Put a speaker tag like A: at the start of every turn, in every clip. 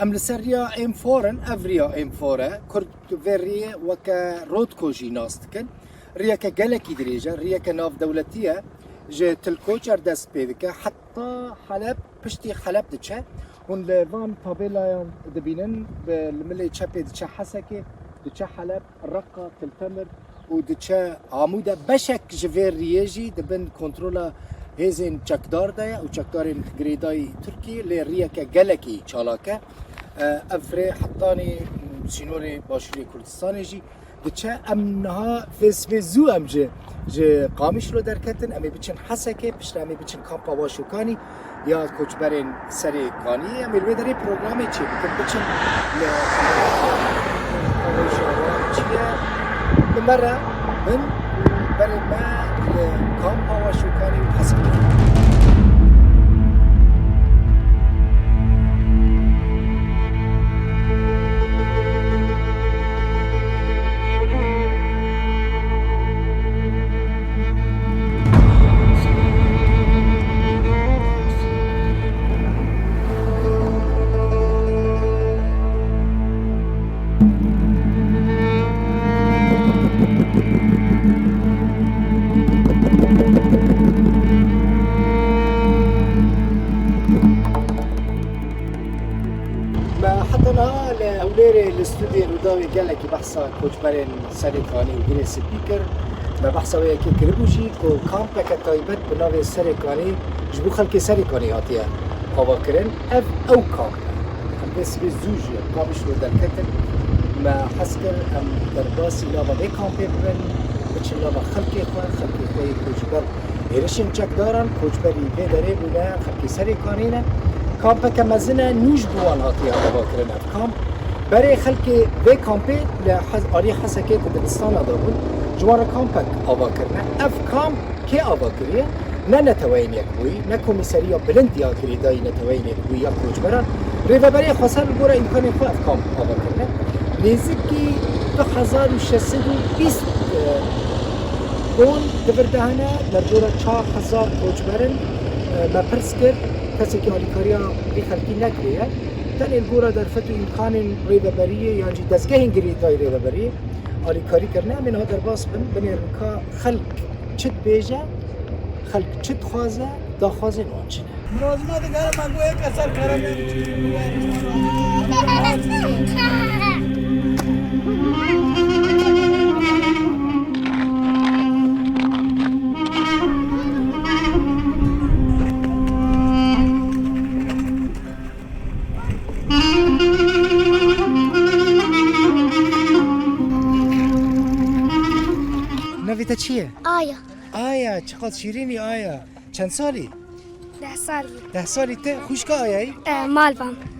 A: ام لسریا ام فورن افریا ام فورا کرد وری وکا رود کوجی ناستکن ریا که گلکی دریجه ریا که ناف دولتیه جه تلکوچر دست پیدکه حتی حلب پشتی حلب دچه اون لوان طابلایان دبینن بالملی چپی دچه حسکه دچه حلب رقا تلتمر و دچه عموده بشک جویر ریجی دبن کنترولا هزین چکدار دایا و چکدارین گریدای ترکی لریا که گلکی چالاکه افره حطاني سينوري باشوري كردستاني جي دچه ام نها فيزو ام جه قامش رو درکتن امی بچن حسکه پشت امی بچن کامپا واشوکانی یا کوچبرین سری کانی امی الوی داری پروگرامی چی بکن بچن چیه بمره من برای ما کامپا واشوکانی و حسکه الاستوديو الوداوي قال لك بحثا كوچبرين سريكاني وغير سبيكر ما بحثا ويا كي كربوجي كو كامبا كتايبت بناوي سريكاني جبو خلك سريكاني هاتيا قواكرن اف او كامبا بس بزوج قامش لو دركتن ما حسكر ام درباسي لابا بي كامبا بن بچ لابا خلكي خوي كوچبر هرشن چك دارن كوچبري بي دري بونا خلك سريكانينا كامبا كمزنا نوج بوان هاتيا قواكرن اف كامب برای خلک به کامپی آری حسکه کردستان دارن جوار کامپک آوا کردن اف کامپ که آوا کریه نه نتوین یکوی نه کمیسریا بلند یا کری دای نتوین یکوی یا کوچبران ریو برای خاصر گوره امکانی خو اف کامپ آوا کردن نزدیکی 2620 اون دبردهانه در دوره 4000 کوچبران ما پرس کرد کسی که آلیکاریا بی خلکی نکریه تاني الجورة درفتو إمكان ريبابرية يعني دزجه إنجري داي ريبابرية على كاري كرنا من هذا الباص بني ركا خلق شد بيجا خلق شد خوازة دا خوازة نوانشنا
B: منظمة دكارة مانگوه كسر كرامي
A: نویتا چیه؟
C: آیا
A: چقدر شیرینی آیا چند سالی؟
C: 10 سالی
A: 10 سالی ته خوشگاه آیایی؟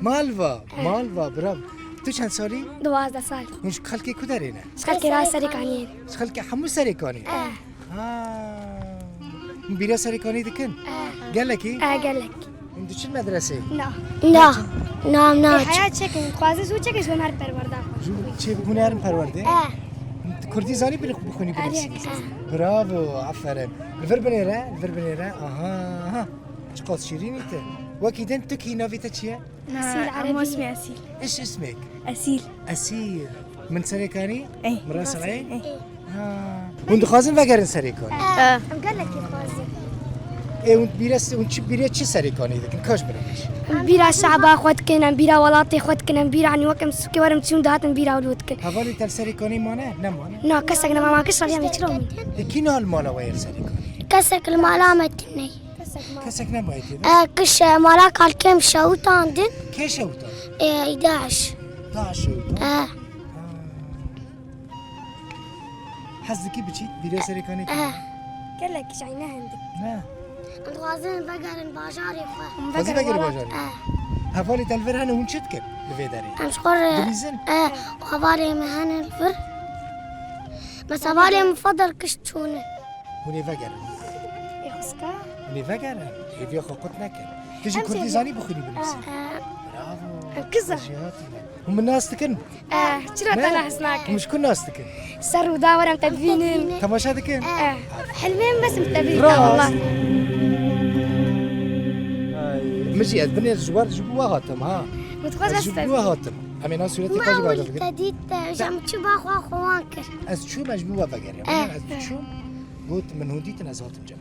A: مالوا برام تو چند سالی؟
C: 12 سال
A: مش خلکی کدرینه؟
C: خلکی را سریکانی
A: خلکی همو سریکانی؟ بیرا سریکانی دکن؟ گلکی؟
C: گلک
A: انتو چه مدرسه؟
C: نه حیات چکن خوازه زود چکش هنر پرورده
A: چه هنر پرورده؟ كردي زاني بخوني بنفسي برافو عفرا الفر بنيرة اها شقاط شيرين انت واكيد انت كي نافيتا تشيا
C: اسيل عربي اسمي اسيل
A: ايش اسمك اسيل من سريكاني
C: اي
A: من راس العين وانت خازن فقرن سريكاني
C: ام قال لك خازن
A: ايه وانت بيرس وانت بيرس چه سريكاني لكن كاش برامش
C: بيرا شعبا خود كن بيرا ولاتي خود كن بيرا عني وكم سكي ورم تشون دهاتن بيرا ولود كن
A: هفالي تل سريكاني مانا نمانا
C: نا كسك نما ما كسر يا مترومي
A: كينو المالا وير سريكاني
C: كسك المعلامة تني
A: كسك نبايتي
C: كش مالاك على كم شوطة عندن
A: كيف شوطة
C: 11
A: شوطة حزكي بتشي بيرا سريكاني
C: قال لك شعينا عندك
A: لا
C: انت غازين بقر باجاري
A: غازين بقر باجاري هفالي تلفر هنا ونشد كب لفيداري
C: امشقر
A: دليزن
C: وهفالي مهن الفر بس هفالي مفضل كشتونه
A: وني فقر
C: يخسكا
A: وني فقر يفيا خقتنا كب تجي كردي زاني بخوني بنفسي برافو
C: كذا
A: هم الناس تكن
C: شرط انا حسناك
A: مش كل الناس تكن
C: سر وداورة متبينين
A: تماشا تكن
C: حلوين بس متبينين والله
A: مجي البنية الزوار جبوها هاتم ها
C: كنت خود بس
A: جبوها هاتم همین ها صورتی
C: ما
A: خواهی باید
C: ولد
A: بگیر
C: تديت جام تشوبا خوا خوانكر
A: از چو مجبوع بگیریم از چو گوت من هندیتن از هاتم جم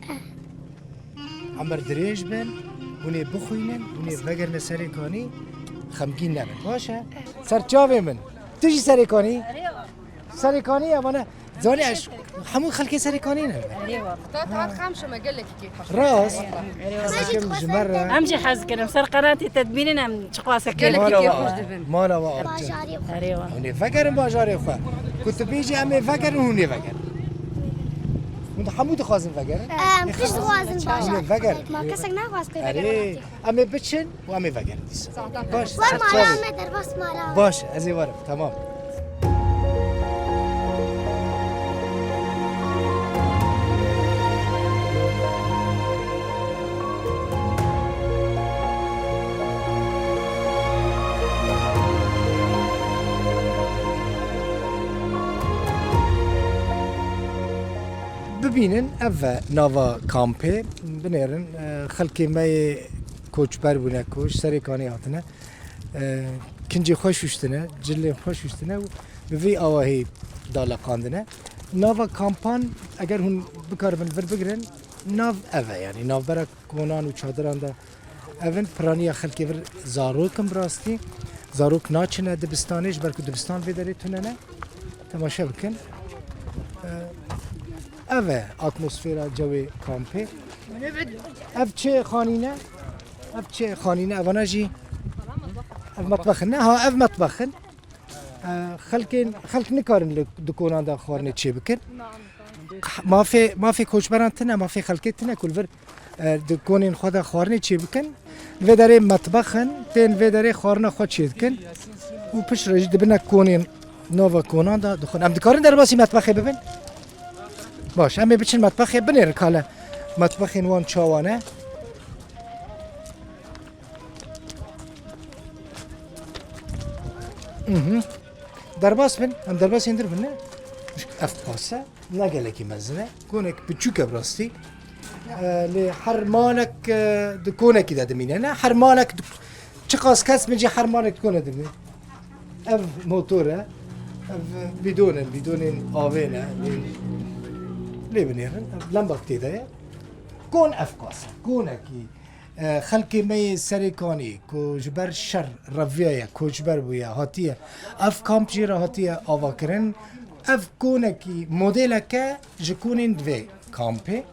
A: عمر دریج بن هونه بخوینن هونه وگرن سرکانی خمگین نبن باشه سر چاوه من تجی سرکانی سرکانی امانه زانی اش همون خلک سرکانی نه
D: تعال خامشة ما قال لك كيف
A: راست حسكم جمرة
E: امشي حز كلام سر قناتي تدبينين ام تقواسك
D: قال لك
A: مالا
D: كيف
A: وا
D: خوش دبن
A: مالا وا
C: باجاري
E: ايوه
A: هونه فکرم باجاره خو كنت بيجي امي فکر هونه فکر من حمود خازن فکر
C: كش غازن
A: هونه
C: باجاري
A: فکر
C: ما كسك نغاز قيل
A: اره امي بچن و امي فکر دیس باش
C: ور
A: سر
C: مالا
A: چاوه
C: مدر بس مالا
A: باش ازي ورم تمام ببینن اف ناوا کامپی بنیرن خلکی مای کوچبر بونه کوچ سرکانی هاتنه کنجی خوش وشتنه جل خوش وشتنه و بوی آواهی دالا قاندنه ناوا کامپان اگر هون بکاربن ور بگرن ناو اوه یعنی ناو برا کونان و چادران دا اون پرانی خلکی ور زاروکم براستی زاروک ناچنه دبستانش برکو دبستان بیداری تونه نه تماشا بکن اوه اتمسفیرا جوی کامپی اف چه خانینه اف چه خانینه اوانا جی اف مطبخن نه ها اف مطبخن خلک نکارن دکونان دا خورنه چه بکن ما في کوچبران تنه ما في خلکی تنه کل ور دکونین خدا خورنه چه بکن و داره مطبخن تن و داره خورنه خود چه بکن و پش رج دبنا کونین نووا کونان دا دخون ام دکارن در باسی مطبخه ببین باش همه بچن مطبخه بنیر کاله مطبخین وان چاوانه درباس بن هم درباس اندر بنه اف پاسه نگله کی مزنه کونک بچوکه براستی لی حرمانک دکونه کی دادمینه نه حرمانک چقاس کس میجی حرمانک دکونه دادمینه اف موتوره اف بدون آوینه ليه بنيرن لمبك تيدا كون افقاس كونكي خلقي مي سريكاني كو جبر شر رفيايا كو جبر بويا هاتيه اف كامب جيرا هاتيه اواكرن اف كونكي موديلك جكونين دوي كامبي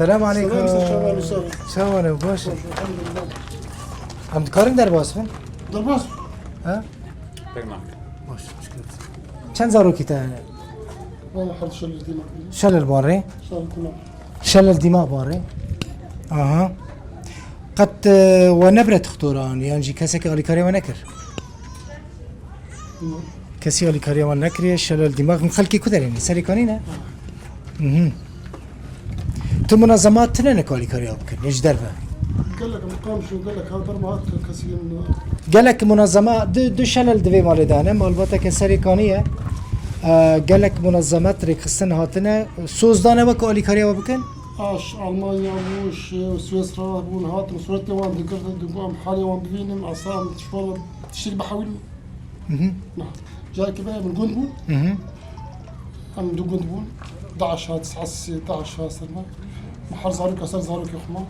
A: السلام عليكم سلام عليكم باش عم تقارن درباس فين؟
B: درباس
A: ها؟ باش مشكلة كم زاروكي تا
B: والله حد شل الدماغ
A: شل الباري
B: صار كنا
A: شل الدماء باري اها قد ونبرة خطوران يعني كسك على كاري ونكر كسي على كاري ونكر شل الدماغ مخلكي كدر يعني سري كانينا تو منظمات تنين كالي كاري أبكر ليش دربه
B: قال لك مقام شو قال لك هذا ما كسين
A: قال لك منظمات دو شلل دوي مال دانه مالباتا كسري كانيه قال لك منظمات ريخستن هاتنا سوزدانه وكو علي كاري أبكر
B: اش المانيا وش سويسرا بون هات صورت وان ذكرت دقام حالي وان بفينم عصام شغل تشتري بحاول جاي كبير من جندبون ام دو جندبون 11 9 16 سنه محل زاروك اثر زاروك يخما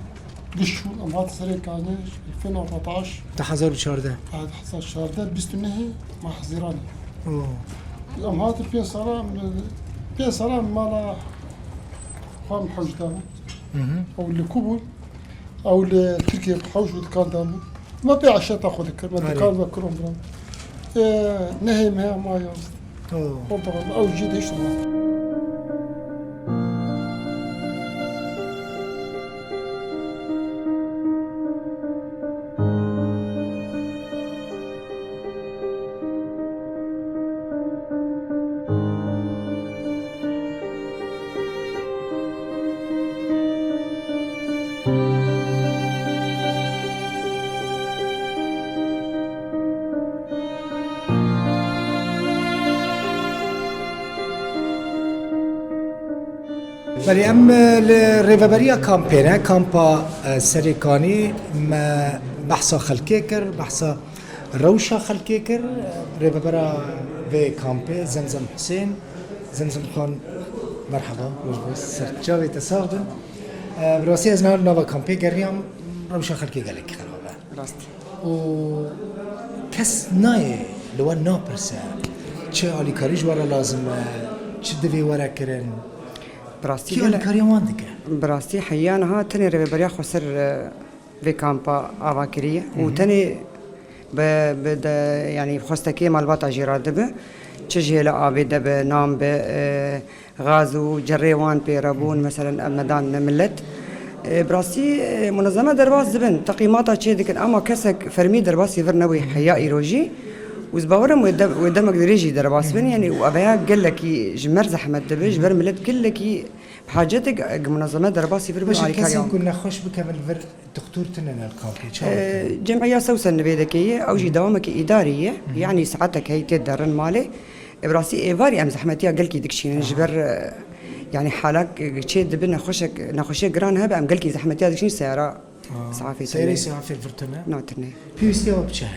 B: قشو ام هات سري كانش 2014
A: تحذر بشارده
B: هذا حصل شهر ده بست النهي مع حزيراني
A: اوه
B: ام هات في سلام مالا فهم حوش دامو او اللي كوبو او اللي تركيا حوش كان دامو ما بيع شيء تاخذ ما كان بكرهم برام نهي ما يوصل
A: اوه
B: او جيد يشتغل
A: بله ام ریوبریا کامپینه کامپا سریکانی ما بحثا خلقی کر بحثا روشا خلقی کر ریوبرا و کامپی زمزم حسین زمزم خان مرحبا سرچاوی تصاغدن براسي از نوا کامپی گریم روشا خلقی گلک خرابه
F: راست
A: و کس نایه لو ناپرسه چه آلی کاریج ورا لازمه چه دوی ورا کرن
F: براستی
A: کی آلی کاری وان دیگه
F: براستی حیان ها تنی ریبریا خسر في كامبا أواكرية وتاني ب يعني خستكي مالبات عجيرات دبه تشجيه لآبي دبه نام ب غازو جريوان بيرابون مثلا مدان ملت براسي منظمة درباس دبن تقييماتها شيء ديك أما كسك فرمي درباس يفرنوي حياء إيروجي وزباورم ودمك دريجي درباس بن يعني وأبيها قال لك جمر زحمة دبه جبر ملت قال لك بحاجتك منظمة درباس يفرنوي
A: باش كاسين كنا خوش بكمل فر دكتور تنن الكامبي
F: جمعية سوسن بيدكية أو جي دوامك إدارية يعني ساعتك هي تدرن مالي براسي إيفاري أم زحمتيها قال كي دكشين جبر يعني حالك شيء دبنا نخوشك جران هبه أم قال كي زحمتيها دكشين سيارة صعافي
A: سيارة صعافي الفرتنا
F: ناترني
A: بيوستيا وبشاي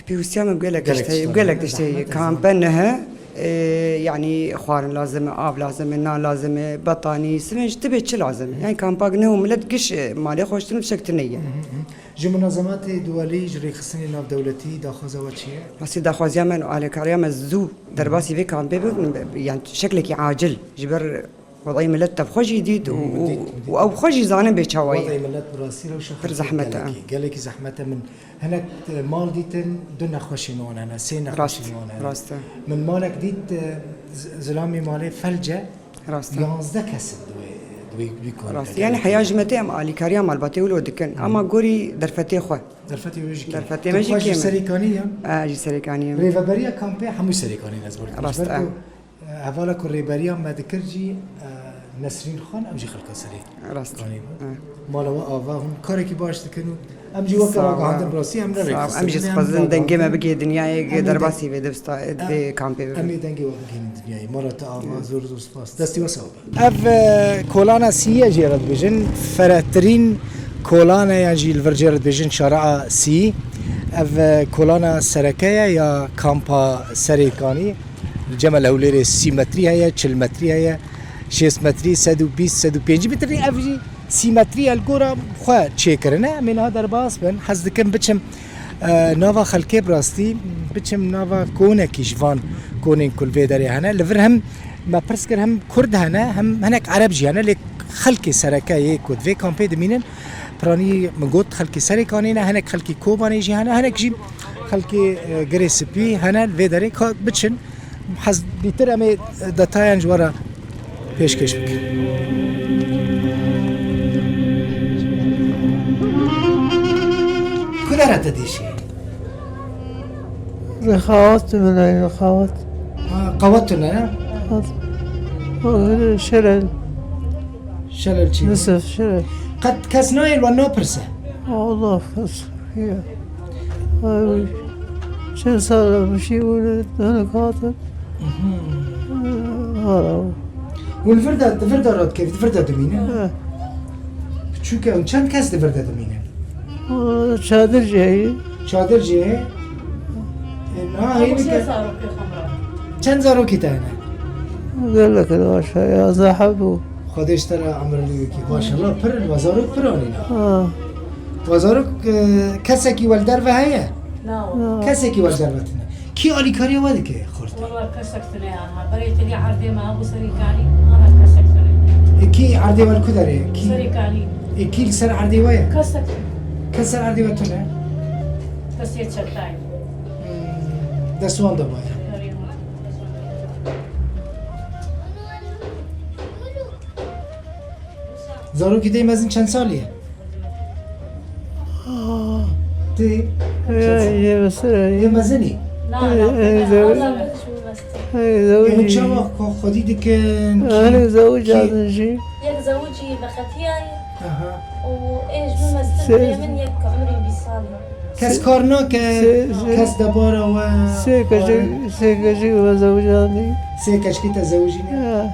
F: بيوستيا ما بقول لك تشتهي كامبنها يعني خوارن لازم آب لازم نان لازم بطاني سمج تبي شو لازم يعني كامباغنه وملت قش مالي خوشتن بشكتنية
A: جو منظمات دولية جري خصني ناف دولتي داخوزة واتشية
F: بس داخوزيا من على كاريام الزو درباسي في كامبي يعني شكلك عاجل جبر وضعي ملت بخوجي جديد أو خوجي زانم بيتشاوي
A: وضعي ملت براسي لو شخص
F: زحمته
A: قال لك زحمته من هناك مال ديتن دون خوشينون أنا سين خوشينون
F: راسته
A: من مالك ديت زلامي مالي فلجة
F: راسته
A: يانزده كسب بيكون
F: راسته يعني حياة جمتي أم على كاريام مال باتي ولو دكن أما قوري درفتي خو
A: درفتي ويجي
F: درفتي ماشي كيما
A: سريكانية
F: جي سريكانية
A: ريفابريا كامبي حمو سريكاني نزبر
F: راسته
A: هوالا كوريبريا ما ذكرجي نسرين خان أمجي خلق سري
F: راسته
A: مالا آواهم کاری که باش دکنو امجی وقت آگاهندن براسی هم نرخ
F: امجی سپازن دنگی ما بگی دنیای درباسی به دبستا به کامپی
A: امی دنگی وقت بگیم دنیای مرا تا آوا زور سپاس دستی واسه اف کولانا سیه جیرد بیجن فراترین کولانا یا جیل ورجیرد بیجن شارع سی اف کولانا سرکه یا کامپا سریکانی الجمل اولیر 30 متری هیا 40 متری هیا 6 متری 120 105 متری افجی سيمتريا الكورة خوا تشيكرنا من هذا الباص بن حز كم بتشم نافا خلكي براستي بتشم نافا كونه كيشفان كونين كل فيدري هنا لفرهم ما برسكر هم كرد هنا هم هناك عرب جي هنا لك خلكي سركاي كود في كامبي دمينن براني مقود خلكي سركانينا هناك خلكي كوباني جي هنا هناك جي خلكي جريسبي هنا الفيدري بتشن حز بيتر امي داتايان جورا بيشكش بك كلها تديشي
G: الخوات من أين الخوات؟
A: قوتنا
G: شلل
A: شلل
G: نصف شلل
A: قد كسنايل ولا برسه
G: والله فس هي هاي شل صار بشي ولد أنا كاتب هذا
A: والفردة راد كيف الفردة دمينة شو كان كم كاس الفردة دمينة
G: شادر جاي
A: شادر جاي هاي كم زارو كتانا
G: قال لك الواشا يا زحبو
A: خدش ترى عمر ليكي ما شاء الله بر وزارك برانينا وزارك كسكي والدر وهي كسكي والدر وتنا كي علي كاريا ودك خورت
E: والله كسكتني انا بريتني عردي ما ابو سريكاني انا كسكتني
A: كي عردي والكدري كي
E: سريكاني
A: كي سر عردي ويا
E: كسكتني
A: كسر عردي وتنا
E: كسيت شرطاي
A: دسوان دبايا زارو كده مازن چند سالیه؟ تی؟
G: يا مسرة
A: یه مازنی؟
G: زوجي
A: چرا خودی دکن؟
G: أنا زوج هذا شيء
H: يك زوجي بختياي
A: اها
H: وايش بمثل من يك عمري بيصالنا
A: کس کار نکرد کس دباره و
G: سيكجي وزوجاني
A: سه کشکی تزوجی نه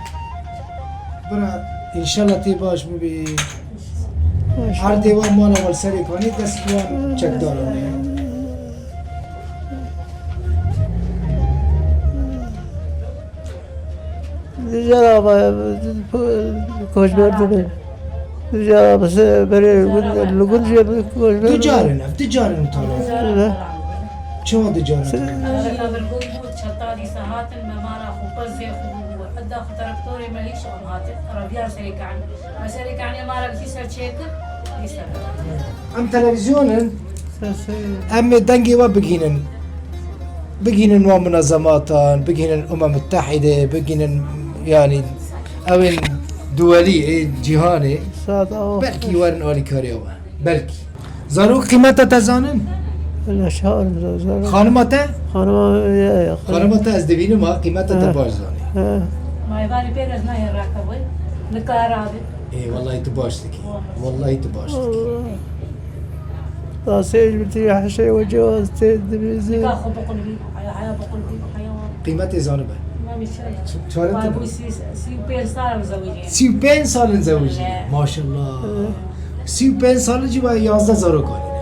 A: برا انشالله تی باش ببی هر دیوان مال اول سری کنی دست دوان چک دارونه
G: جرابة كوش بردبي جرابة بري لقول جيب كوش بردبي
A: دجارن اف دجارن طالع چه دجارن
E: أنا برقول بود شطاري ساعات الممارا خبزي وحدا خطركتوري ماليش أمهات ربيار سريك عني ما سريك عني مارا كي سر تشيك يسر
A: ام تلفزيونن ام دنگي و بگينن و منظماتان بگينن متحدة بگينن يعني اوين دولي جهاني بلكي ورن اولي كاريوه بلكي زارو قيمتا تزانن
G: الأشهر
A: خانماته
G: خانما
A: خانماته از دبينو ما قيمتا تباش زاني
E: ما يبالي بيرز ما يراكبوي لكارابي
A: اي والله تباشتكي والله تباشتكي
G: راسيج بتريح شيء وجواز تدري زين
E: كاخو بقلبي حياة بقلبي حيوان
A: قيمتي زانه به
E: ما مشكلة
A: شو
E: ما أبوي سي بير صار مزوجين
A: 35 سال مزوجين
E: لا.
A: ما شاء الله 35 سال جوا 11000 کنین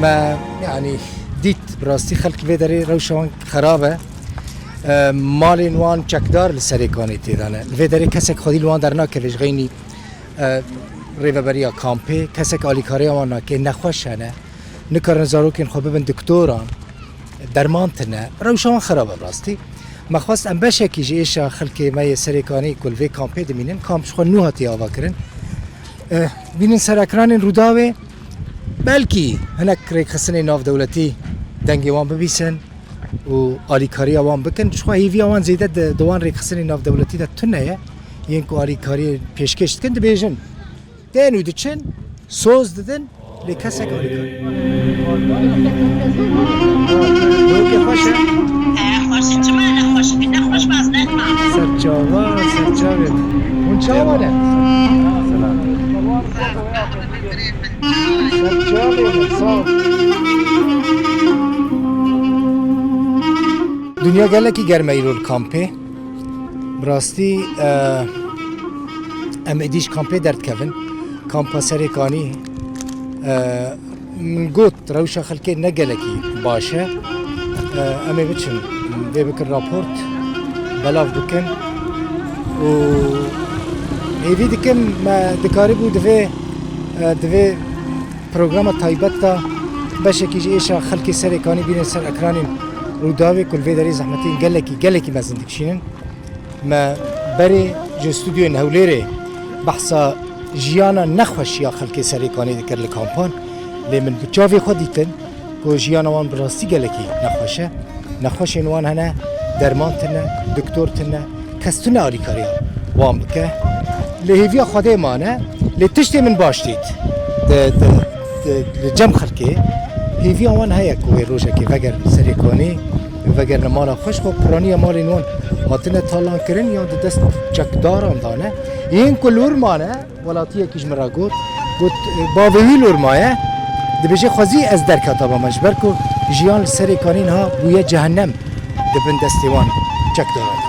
A: ما يعني ديت براستي خلق الفيدري روشوان خرابه مالين وان چکدار لسریکانی تیدانه الفيدري کسک خودی لوان درنا که وجغینی ریوبریا کامپی کسک آلیکاری وانا که نخوشنه نکارن زاروکین خوب ببن دکتوران درمان تنه روشوان خرابه براستی مخواست ام بشه کی جیشا خلقی مای سریکانی کل وی کامپی دمینن کامپش خو نو هاتی آوا کرن بینن سرکران روداوه بلکی هناك ريك خسني ناف دولتي دنگي وان ببيسن و آليكاري وان بكن شخوا هيفي وان زيادة دوان ريك خسني ناف دولتي دا تنه ينكو آليكاري پیشکش دکن دبيجن دينو دچن سوز ددن لكسك آليكاري دوكي خوشه
I: خوش چما نخوش نخوش باز نخما
A: سرچاوه اون چاوانه دنیا گله کی گرمه ایرول کامپه براستی ام ادیش کامپه درد کفن کامپا سریکانی من گوت روشا خلکه نگله کی باشه امی بچن دی بکن راپورت بلاف بکن و هیوی دکن ما دکاری بود دوی پروگرام تایبت تا باشه کی ایشا خلکی سریکانی بین سر اکرانین روداوی کل ویداری زحمتین گلکی مزندک شینن ما بری جو استودیو نهولیره بحثا جیانا نخوش یا خلکی سریکانی دکر لکامپان لی من بچاوی خود دیتن که جیانا وان براستی گلکی نخوش وان هنه درمان تنه دکتور تنه کستونه آلیکاری وان بکه لی هیویا خوده مانه لی تشتی من باشتید جمع خلقی هیوی آوان هیا کوی روشه که وگر سریکانی وگر نمالا خوش خو پرانی مالی نون هاتنه تالان کرن یا دست چکداران دانه این کلور مانه ولاتیه کش مرا گوت باوی لور مایه دبیجه خوزی از در کتابا مجبر کو جیان سریکانین ها بوی جهنم دبن دستیوان چکداران